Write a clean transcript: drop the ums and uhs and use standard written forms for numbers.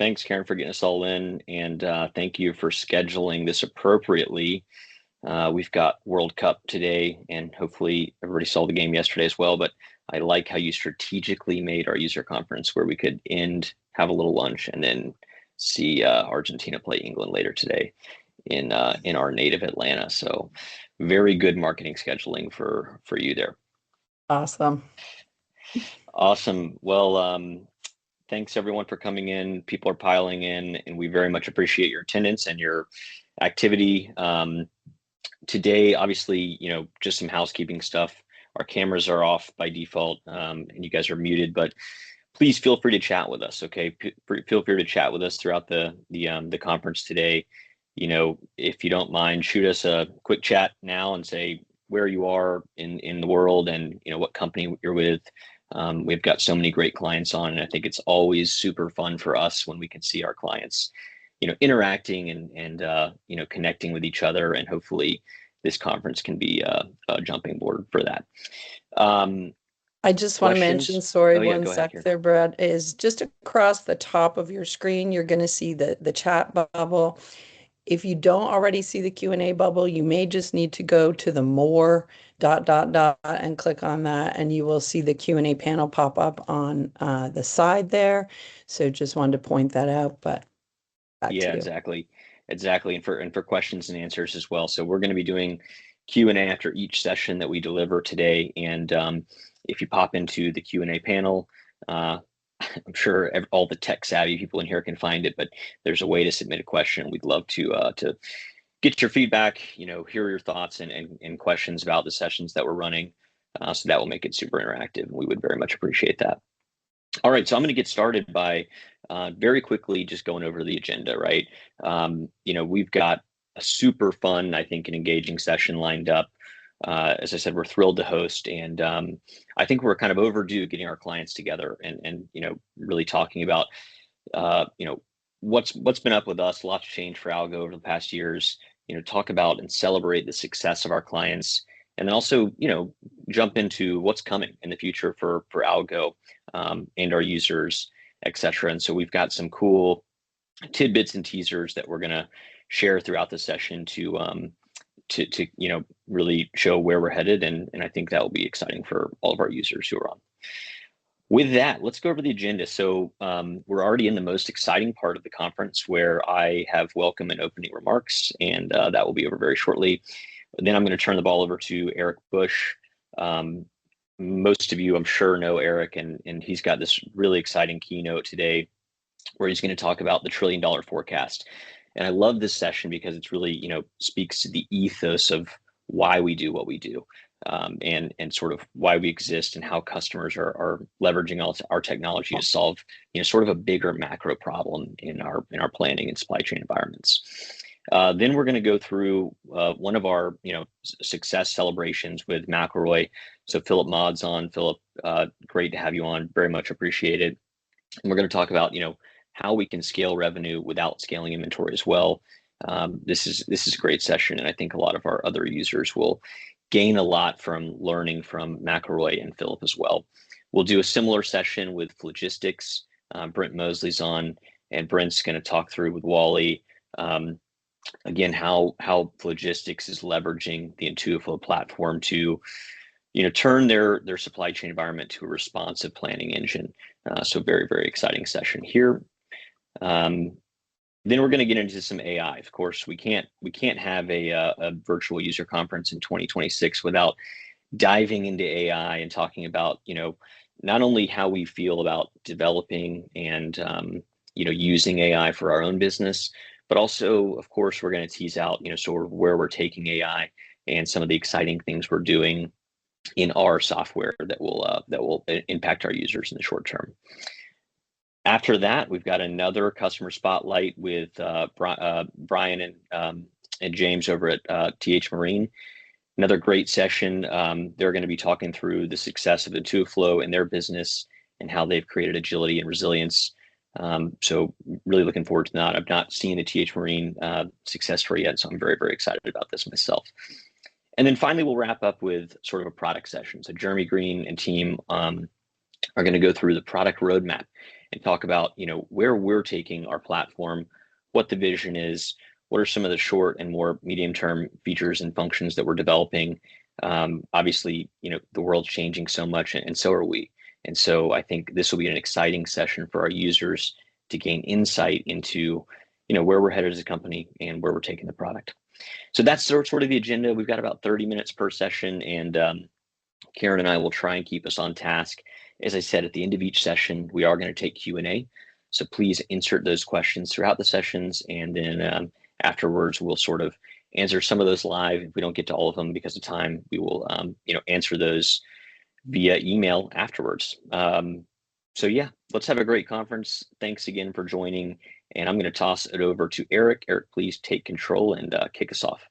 thanks, Karen, for getting us all in, and thank you for scheduling this appropriately. We've got World Cup today, and hopefully everybody saw the game yesterday as well, but I like how you strategically made our user conference where we could have a little lunch, and then see Argentina play England later today in our native Atlanta. So very good marketing scheduling for you there. Awesome. Well, thanks everyone for coming in. People are piling in, and we very much appreciate your attendance and your activity. Today, obviously, just some housekeeping stuff. Our cameras are off by default, and you guys are muted, but please feel free to chat with us, okay? Feel free to chat with us throughout the conference today. If you don't mind, shoot us a quick chat now and say where you are in the world and what company you're with. We've got so many great clients on, and I think it's always super fun for us when we can see our clients, interacting and connecting with each other, and hopefully this conference can be a jumping board for that. I just want to mention, sorry, one sec there, Brad, is just across the top of your screen, you're going to see the chat bubble. If you don't already see the Q&A bubble, you may just need to go to the more ... and click on that, and you will see the Q&A panel pop up on the side there. So just wanted to point that out, but yeah, exactly. And for questions and answers as well. So we're going to be doing Q&A after each session that we deliver today. And if you pop into the Q&A panel, I'm sure all the tech savvy people in here can find it, but there's a way to submit a question. We'd love to get your feedback, hear your thoughts and questions about the sessions that we're running. So that will make it super interactive. We would very much appreciate that. All right, so I'm going to get started by very quickly just going over the agenda, right? We've got a super fun, I think, and engaging session lined up. As I said, we're thrilled to host, and I think we're kind of overdue getting our clients together and really talking about what's been up with us. Lots of change for Algo over the past years. Talk about and celebrate the success of our clients, and then also jump into what's coming in the future for Algo and our users, etc. And so we've got some cool tidbits and teasers that we're going to share throughout the session to really show where we're headed, and I think that will be exciting for all of our users who are on. With that, let's go over the agenda. So we're already in the most exciting part of the conference, where I have welcome and opening remarks, and that will be over very shortly. And then I'm going to turn the ball over to Erik Bush. Most of you, I'm sure, know Erik, and he's got this really exciting keynote today where he's going to talk about the Trillion-Dollar Forecast. And I love this session because it's really, speaks to the ethos of why we do what we do, and sort of why we exist and how customers are leveraging our technology to solve, sort of a bigger macro problem in our planning and supply chain environments. Then we're going to go through one of our, success celebrations with McElroy. So Philip Modd's on. Philip, great to have you on. Very much appreciated. And we're going to talk about, how we can scale revenue without scaling inventory as well. This is a great session, and I think a lot of our other users will gain a lot from learning from McElroy and Philip as well. We'll do a similar session with Flogistix. Brent Mosley's on, and Brent's going to talk through with Wally again how Flogistix is leveraging the Intuiflow platform to turn their supply chain environment to a responsive planning engine. So very, very exciting session here. Then we're going to get into some AI. Of course, we can't have a virtual user conference in 2026 without diving into AI and talking about not only how we feel about developing and using AI for our own business, but also, of course, we're going to tease out sort of where we're taking AI and some of the exciting things we're doing in our software that will impact our users in the short term. After that, we've got another customer spotlight with Brian and James over at TH Marine. Another great session. They're going to be talking through the success of Intuiflow in their business and how they've created agility and resilience. So really looking forward to that. I've not seen the TH Marine success story yet, so I'm very, very excited about this myself. And then finally, we'll wrap up with sort of a product session. So Jeremy Green and team are going to go through the product roadmap and talk about, where we're taking our platform, what the vision is, what are some of the short and more medium-term features and functions that we're developing. Obviously, the world's changing so much, and so are we. And so I think this will be an exciting session for our users to gain insight into, where we're headed as a company and where we're taking the product. So that's sort of the agenda. We've got about 30 minutes per session, and Karen and I will try and keep us on task. As I said, at the end of each session, we are going to take Q&A. So please insert those questions throughout the sessions, and then afterwards, we'll sort of answer some of those live. If we don't get to all of them because of time, we will answer those via email afterwards. So yeah, let's have a great conference. Thanks again for joining, and I'm going to toss it over to Erik. Erik, please take control and kick us off.